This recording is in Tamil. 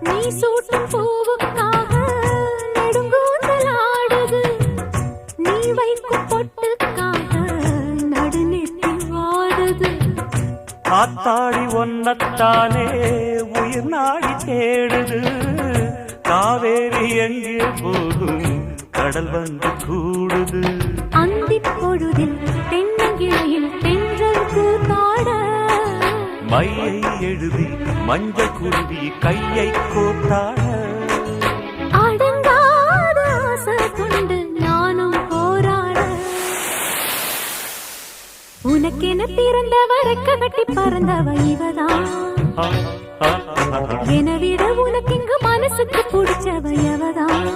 நீ சூட்டும் பூவுக்காக நெடுங்கூந்தல் ஆடுது. நீ வைக்கும் பொட்டுக்காக நடுநெத்தி வாடுது. காத்தாடி ஒன்னத்தானே உயிர் நாடி தேடுது. காவேரி எங்கே போகும் கடல் வந்து கூடுது. அந்திப் பொழுதில் தென்னங்கிளையில் தென்றல் கூத்தாட மையை எழுதி மஞ்சள் குருவி கையை கோத்தாட அடங்காத ஆசை கொண்டு நானும் போராட. உனக்கென பிறந்தவ ரெக்க கட்டி பறந்தவ இவதான். என விட உனக்கு இங்கு மனசுக்கு பிடிச்சவ எவதான்.